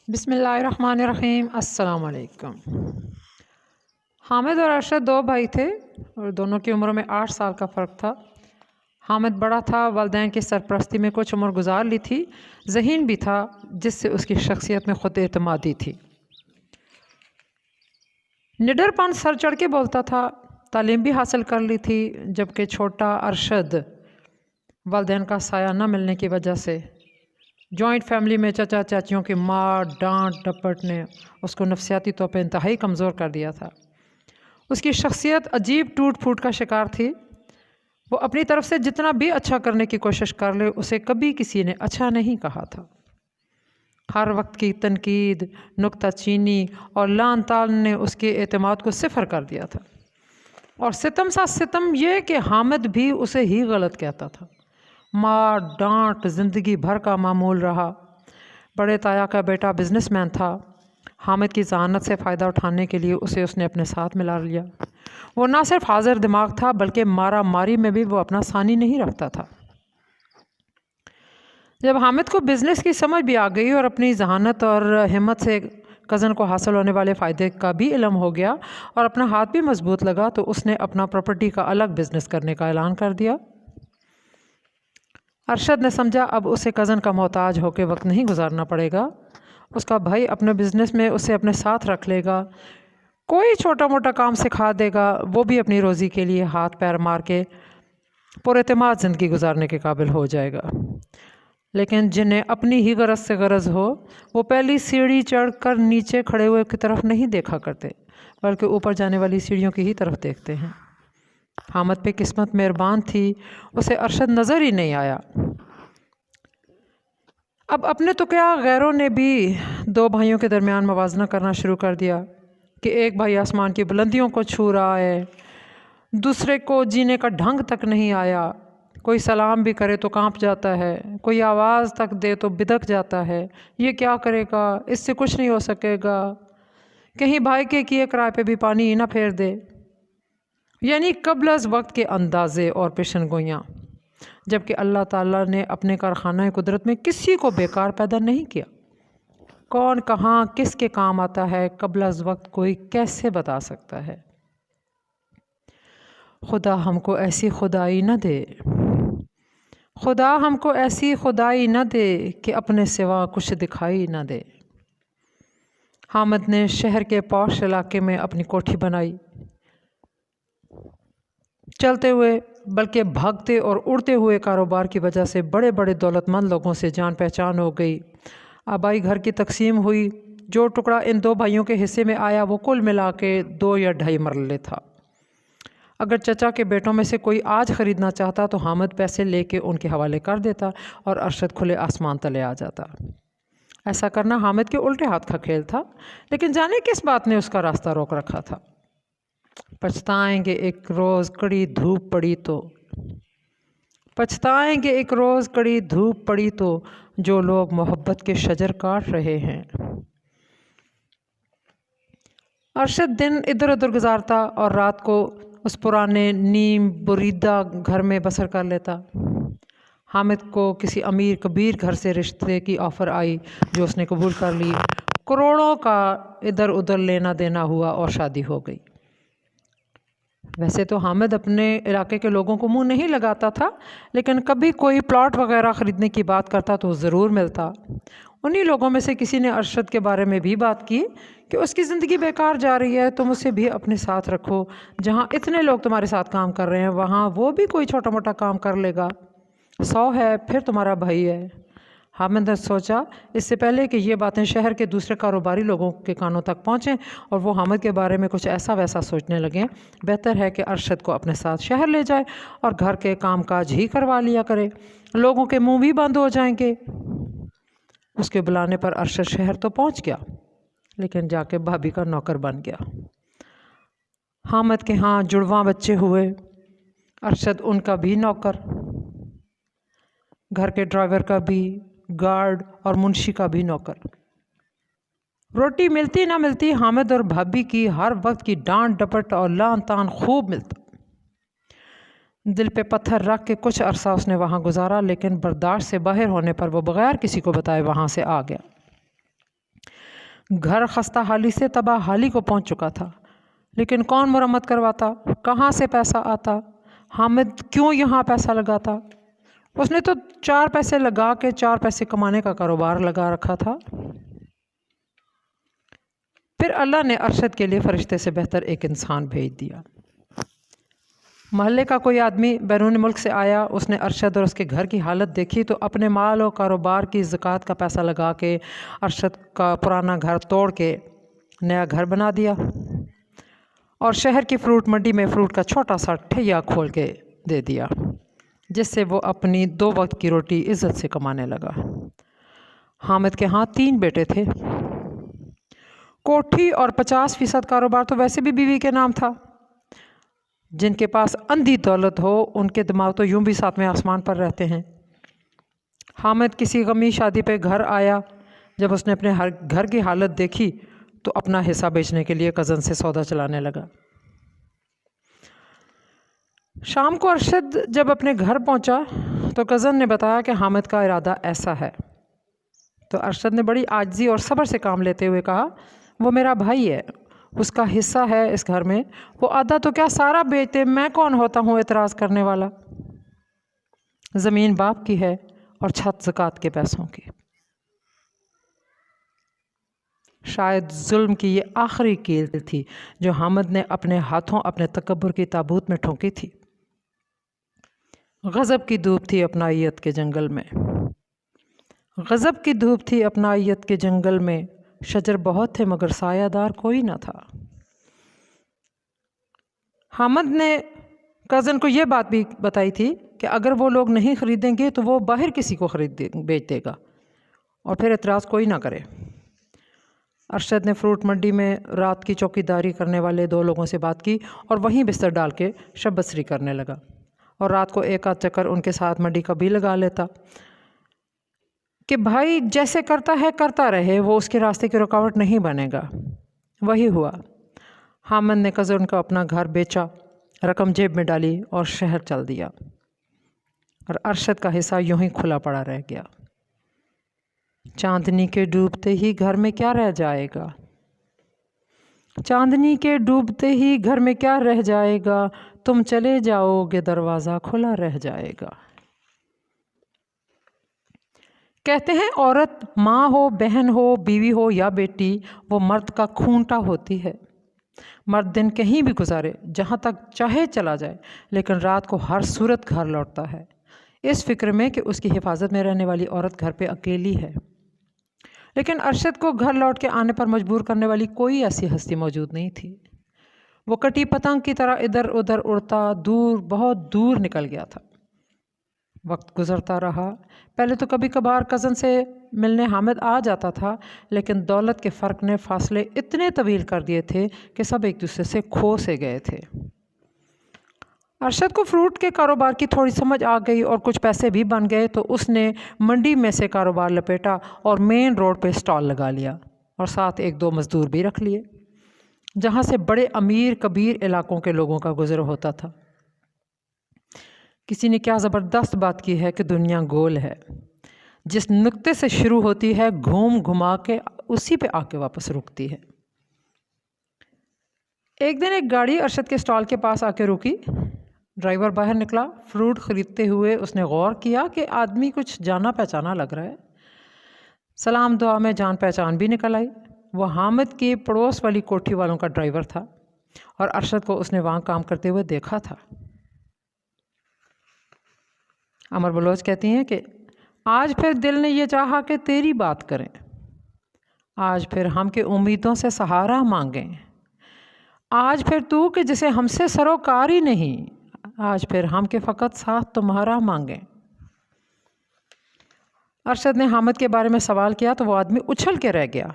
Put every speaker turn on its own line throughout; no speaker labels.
بسم اللہ الرحمن الرحیم۔ السلام علیکم۔ حامد اور ارشد دو بھائی تھے اور دونوں کی عمروں میں 8 سال کا فرق تھا۔ حامد بڑا تھا، والدین کی سرپرستی میں کچھ عمر گزار لی تھی، ذہین بھی تھا جس سے اس کی شخصیت میں خود اعتمادی تھی۔ نڈر پن سر چڑھ کے بولتا تھا، تعلیم بھی حاصل کر لی تھی، جبکہ چھوٹا ارشد والدین کا سایہ نہ ملنے کی وجہ سے جوائنٹ فیملی میں چچا چاچیوں کی مار ڈانٹ ڈپٹ نے اس کو نفسیاتی طور پہ انتہائی کمزور کر دیا تھا۔ اس کی شخصیت عجیب ٹوٹ پھوٹ کا شکار تھی۔ وہ اپنی طرف سے جتنا بھی اچھا کرنے کی کوشش کر لے، اسے کبھی کسی نے اچھا نہیں کہا تھا۔ ہر وقت کی تنقید، نکتہ چینی اور لان تان نے اس کے اعتماد کو صفر کر دیا تھا، اور ستم سا ستم یہ کہ حامد بھی اسے ہی غلط کہتا تھا۔ مار ڈانٹ زندگی بھر کا معمول رہا۔ بڑے تایا کا بیٹا بزنس مین تھا۔ حامد کی ذہانت سے فائدہ اٹھانے کے لیے اس نے اپنے ساتھ ملا لیا۔ وہ نہ صرف حاضر دماغ تھا بلکہ مارا ماری میں بھی وہ اپنا ثانی نہیں رکھتا تھا۔ جب حامد کو بزنس کی سمجھ بھی آ گئی اور اپنی ذہانت اور ہمت سے کزن کو حاصل ہونے والے فائدے کا بھی علم ہو گیا اور اپنا ہاتھ بھی مضبوط لگا، تو اس نے اپنا پراپرٹی کا الگ بزنس کرنے کا اعلان کر دیا۔ ارشد نے سمجھا اب اسے کزن کا محتاج ہو کے وقت نہیں گزارنا پڑے گا۔ اس کا بھائی اپنے بزنس میں اسے اپنے ساتھ رکھ لے گا، کوئی چھوٹا موٹا کام سکھا دے گا، وہ بھی اپنی روزی کے لیے ہاتھ پیر مار کے پر اعتماد زندگی گزارنے کے قابل ہو جائے گا۔ لیکن جنہیں اپنی ہی غرض سے غرض ہو، وہ پہلی سیڑھی چڑھ کر نیچے کھڑے ہوئے کی طرف نہیں دیکھا کرتے بلکہ اوپر جانے والی سیڑھیوں کی ہی طرف دیکھتے ہیں۔ حامد پہ قسمت مہربان تھی، اسے ارشد نظر ہی نہیں آیا۔ اب اپنے تو کیا، غیروں نے بھی دو بھائیوں کے درمیان موازنہ کرنا شروع کر دیا کہ ایک بھائی آسمان کی بلندیوں کو چھو رہا ہے، دوسرے کو جینے کا ڈھنگ تک نہیں آیا، کوئی سلام بھی کرے تو کانپ جاتا ہے، کوئی آواز تک دے تو بدک جاتا ہے، یہ کیا کرے گا، اس سے کچھ نہیں ہو سکے گا، کہیں بھائی کے کیے کرائے پہ بھی پانی ہی نہ پھیر دے۔ یعنی قبل از وقت کے اندازے اور پیشن گوئیاں، جبکہ اللہ تعالیٰ نے اپنے کارخانہ قدرت میں کسی کو بیکار پیدا نہیں کیا۔ کون کہاں کس کے کام آتا ہے قبل از وقت کوئی کیسے بتا سکتا ہے؟ خدا ہم کو ایسی خدائی نہ دے، خدا ہم کو ایسی خدائی نہ دے کہ اپنے سوا کچھ دکھائی نہ دے۔ حامد نے شہر کے پوش علاقے میں اپنی کوٹھی بنائی۔ چلتے ہوئے بلکہ بھاگتے اور اڑتے ہوئے کاروبار کی وجہ سے بڑے بڑے دولت مند لوگوں سے جان پہچان ہو گئی۔ آبائی گھر کی تقسیم ہوئی، جو ٹکڑا ان دو بھائیوں کے حصے میں آیا وہ کل ملا کے 2 یا 2.5 مرلے تھا۔ اگر چچا کے بیٹوں میں سے کوئی آج خریدنا چاہتا تو حامد پیسے لے کے ان کے حوالے کر دیتا اور ارشد کھلے آسمان تلے آ جاتا۔ ایسا کرنا حامد کے الٹے ہاتھ کا کھیل تھا، لیکن جانے کس بات نے اس کا راستہ روک رکھا تھا۔ پچھتائیں گے ایک روز کڑی دھوپ پڑی تو، پچھتائیں گے ایک روز کڑی دھوپ پڑی تو، جو لوگ محبت کے شجر کاٹ رہے ہیں۔ ارشد دن ادھر ادھر گزارتا اور رات کو اس پرانے نیم بریدہ گھر میں بسر کر لیتا۔ حامد کو کسی امیر کبیر گھر سے رشتے کی آفر آئی جو اس نے قبول کر لی، کروڑوں کا ادھر ادھر لینا دینا ہوا اور شادی ہو گئی۔ ویسے تو حامد اپنے علاقے کے لوگوں کو منہ نہیں لگاتا تھا، لیکن کبھی کوئی پلاٹ وغیرہ خریدنے کی بات کرتا تو ضرور ملتا۔ انہی لوگوں میں سے کسی نے ارشد کے بارے میں بھی بات کی کہ اس کی زندگی بیکار جا رہی ہے، تم اسے بھی اپنے ساتھ رکھو، جہاں اتنے لوگ تمہارے ساتھ کام کر رہے ہیں وہاں وہ بھی کوئی چھوٹا موٹا کام کر لے گا، 100 ہے پھر تمہارا بھائی ہے۔ حامد نے سوچا اس سے پہلے کہ یہ باتیں شہر کے دوسرے کاروباری لوگوں کے کانوں تک پہنچیں اور وہ حامد کے بارے میں کچھ ایسا ویسا سوچنے لگیں، بہتر ہے کہ ارشد کو اپنے ساتھ شہر لے جائے اور گھر کے کام کاج ہی کروا لیا کرے، لوگوں کے منہ بھی بند ہو جائیں گے۔ اس کے بلانے پر ارشد شہر تو پہنچ گیا، لیکن جا کے بھابھی کا نوکر بن گیا۔ حامد کے ہاں جڑواں بچے ہوئے، ارشد ان کا بھی نوکر، گھر کے ڈرائیور کا بھی، گارڈ اور منشی کا بھی نوکر۔ روٹی ملتی نہ ملتی، حامد اور بھابھی کی ہر وقت کی ڈانٹ ڈپٹ اور لان تان خوب ملتا۔ دل پہ پتھر رکھ کے کچھ عرصہ اس نے وہاں گزارا، لیکن برداشت سے باہر ہونے پر وہ بغیر کسی کو بتائے وہاں سے آ گیا۔ घर खस्ता हाली से तबाह हाली को पहुंच चुका था, लेकिन कौन मरम्मत करवाता, कहाँ से पैसा आता, हामिद क्यों यहाँ पैसा लगाता? उसने तो 4 पैसे लगा के 4 पैसे कमाने का कारोबार लगा रखा था। फिर अल्लाह ने अरशद के लिए फ़रिश्ते से बेहतर एक इंसान भेज दिया। मोहल्ले का कोई आदमी बैरून मुल्क से आया, उसने अरशद और उसके घर की हालत देखी तो अपने माल और कारोबार की ज़कात का पैसा लगा के अरशद का पुराना घर तोड़ के नया घर बना दिया और शहर की फ्रूट मंडी में फ्रूट का छोटा सा ठैया खोल के दे दिया, जिससे वो अपनी 2 वक्त की रोटी इज़्ज़त से कमाने लगा। हामिद के यहाँ 3 बेटे थे। कोठी और 50% कारोबार तो वैसे भी बीवी के नाम था। जिनके पास अंधी दौलत हो उनके दिमाग तो यूं भी 7वें आसमान पर रहते हैं। हामिद किसी गमी शादी पे घर आया। जब उसने अपने घर की हालत देखी तो अपना हिस्सा बेचने के लिए कज़न से सौदा चलाने लगा। शाम को अरशद जब अपने घर पहुंचा तो कज़न ने बताया कि हामिद का इरादा ऐसा है। तो अरशद ने बड़ी आजिज़ी और सब्र से काम लेते हुए कहा, वो मेरा भाई है, उसका हिस्सा है इस घर में, वो आधा तो क्या सारा बेचते, मैं कौन होता हूँ एतराज़ करने वाला। ज़मीन बाप की है और छत ज़कात के पैसों की। शायद जुल्म की ये आखिरी कील थी जो हामिद ने अपने हाथों अपने तकब्बुर की ताबूत में ठोंकी थी। गज़ब की धूप थी अपनाइयत के जंगल में, गज़ब की धूप थी अपनाइयत के जंगल में, शजर बहुत थे मगर सायादार कोई ना था। हामिद ने कज़न को ये बात भी बताई थी कि अगर वो लोग नहीं ख़रीदेंगे तो वो बाहर किसी को बेच देगा और फिर एतराज़ कोई ना करे। अरशद ने फ्रूट मंडी में रात की चौकीदारी करने वाले 2 लोगों से बात की और वहीं बिस्तर डाल के शब बसरी करने लगा और रात को एक आध चक्कर उनके साथ मंडी का भी लगा लेता कि भाई जैसे करता है करता रहे, वो उसके रास्ते की रुकावट नहीं बनेगा। वही हुआ। हामिद ने कज़न का अपना घर बेचा, रकम जेब में डाली और शहर चल दिया और अरशद का हिस्सा यूं ही खुला पड़ा रह गया। चांदनी के डूबते ही घर में क्या रह जाएगा, चांदनी के डूबते ही घर में क्या रह जाएगा, तुम चले जाओगे दरवाज़ा खुला रह जाएगा। कहते हैं औरत माँ हो, बहन हो, बीवी हो या बेटी, वो मर्द का खूंटा होती है। मर्द दिन कहीं भी गुजारे, जहाँ तक चाहे चला जाए, लेकिन रात को हर सूरत घर लौटता है, इस फिक्र में कि उसकी हिफाजत में रहने वाली औरत घर पे अकेली है। लेकिन अरशद को घर लौट के आने पर मजबूर करने वाली कोई ऐसी हस्ती मौजूद नहीं थी। वो कटी पतंग की तरह इधर उधर उड़ता दूर, बहुत दूर निकल गया था। वक्त गुजरता रहा। पहले तो कभी कभार कज़न से मिलने हामिद आ जाता था, लेकिन दौलत के फ़र्क ने फासले इतने तवील कर दिए थे कि सब एक दूसरे से खो से गए थे। अरशद को फ्रूट के कारोबार की थोड़ी समझ आ गई और कुछ पैसे भी बन गए तो उसने मंडी में से कारोबार लपेटा और मेन रोड पे स्टॉल लगा लिया और साथ 1-2 मज़दूर भी रख लिए, जहाँ से बड़े अमीर कबीर इलाकों के लोगों का गुज़र होता था। किसी ने क्या ज़बरदस्त बात की है कि दुनिया गोल है, जिस नुक्ते से शुरू होती है घूम घुमा के उसी पे आके वापस रुकती है। एक दिन एक गाड़ी अरशद के स्टॉल के पास आके रुकी। ड्राइवर बाहर निकला। फ्रूट ख़रीदते हुए उसने गौर किया कि आदमी कुछ जाना पहचाना लग रहा है। सलाम दुआ में जान पहचान भी निकल आई। वो हामिद की पड़ोस वाली कोठी वालों का ड्राइवर था और अरशद को उसने वहाँ काम करते हुए देखा था। अमर बलोच कहती हैं कि आज फिर दिल ने ये चाहा कि तेरी बात करें, आज फिर हम के उम्मीदों से सहारा मांगें, आज फिर तू कि जिसे हमसे सरोकार ही नहीं, आज फिर हम के फ़कत साथ तुम्हारा मांगें। अरशद ने हामिद के बारे में सवाल किया तो वो आदमी उछल के रह गया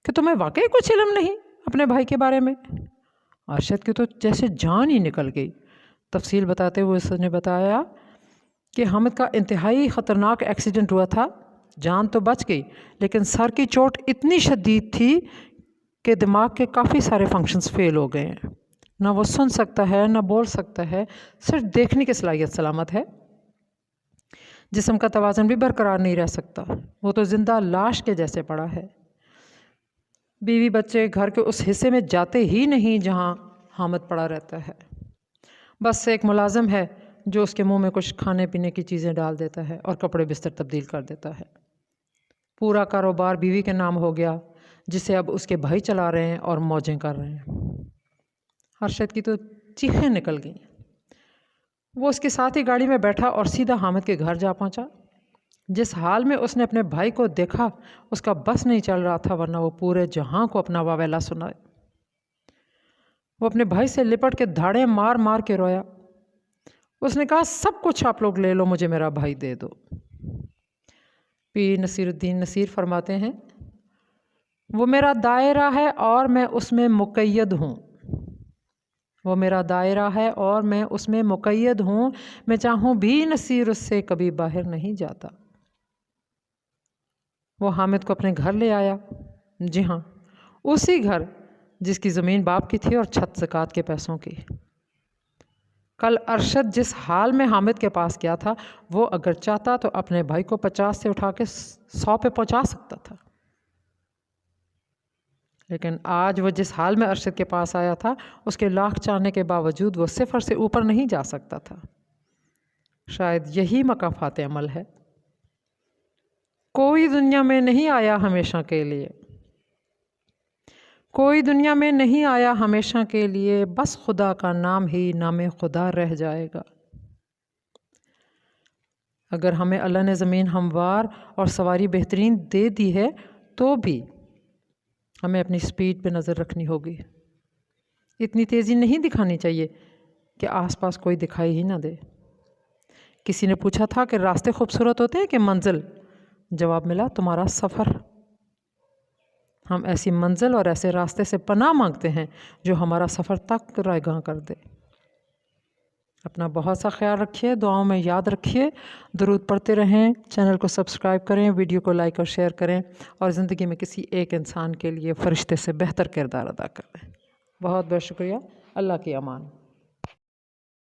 कि तुम्हें वाकई कुछ इल्म नहीं अपने भाई के बारे में। अरशद की तो जैसे जान ही निकल गई। तफसील बताते हुए उसने बताया कि हामिद का इंतहाई ख़तरनाक एक्सीडेंट हुआ था। जान तो बच गई, लेकिन सर की चोट इतनी शदीद थी कि दिमाग के काफ़ी सारे फंक्शंस फेल हो गए हैं। ना वो सुन सकता है, ना बोल सकता है, सिर्फ देखने की सलाहियत सलामत है। जिस्म का तवाज़ुन भी बरकरार नहीं रह सकता, वो तो ज़िंदा लाश के जैसे पड़ा है। बीवी बच्चे घर के उस हिस्से में जाते ही नहीं जहाँ हामिद पड़ा रहता है। बस एक मुलाजिम है जो उसके मुंह में कुछ खाने पीने की चीज़ें डाल देता है और कपड़े बिस्तर तब्दील कर देता है। पूरा कारोबार बीवी के नाम हो गया, जिसे अब उसके भाई चला रहे हैं और मौजें कर रहे हैं। अरशद की तो चीखें निकल गईं। वो उसके साथ ही गाड़ी में बैठा और सीधा हामिद के घर जा पहुंचा। जिस हाल में उसने अपने भाई को देखा उसका बस नहीं चल रहा था, वरना वो पूरे जहां को अपना वावेला सुनाए। वो अपने भाई से लिपट के धाड़े मार मार के रोया। उसने कहा, सब कुछ आप लोग ले लो, मुझे मेरा भाई दे दो। पीर नसीरुद्दीन नसीर फरमाते हैं, वो मेरा दायरा है और मैं उसमें मुक़य्यद हूँ। वो मेरा दायरा है और मैं उसमें मुक़य्यद हूँ। मैं चाहूँ भी नसीर उससे कभी बाहर नहीं जाता। वो हामिद को अपने घर ले आया। जी हाँ, उसी घर जिसकी ज़मीन बाप की थी और छत ज़कात के पैसों की। कल अरशद जिस हाल में हामिद के पास गया था, वो अगर चाहता तो अपने भाई को 50 से उठा के 100 पे पहुंचा सकता था। लेकिन आज वो जिस हाल में अरशद के पास आया था, उसके लाख चाहने के बावजूद वो 0 से ऊपर नहीं जा सकता था। शायद यही मकाफ़ात अमल है। कोई दुनिया में नहीं आया हमेशा के लिए, कोई दुनिया में नहीं आया हमेशा के लिए, बस खुदा का नाम ही नाम खुदा रह जाएगा। अगर हमें अल्लाह ने ज़मीन हमवार और सवारी बेहतरीन दे दी है, तो भी हमें अपनी स्पीड पे नज़र रखनी होगी। इतनी तेज़ी नहीं दिखानी चाहिए कि आसपास कोई दिखाई ही ना दे। किसी ने पूछा था कि रास्ते खूबसूरत होते हैं कि मंजिल? जवाब मिला, तुम्हारा सफ़र। हम ऐसी मंजिल और ऐसे रास्ते से पनाह मांगते हैं जो हमारा सफ़र तक रायगां कर दे। अपना बहुत सा ख्याल रखिए, दुआओं में याद रखिए, दुरूद पढ़ते रहें, चैनल को सब्सक्राइब करें, वीडियो को लाइक और शेयर करें और ज़िंदगी में किसी एक इंसान के लिए फ़रिश्ते से बेहतर किरदार अदा करें। बहुत बहुत शुक्रिया। अल्लाह की अमान।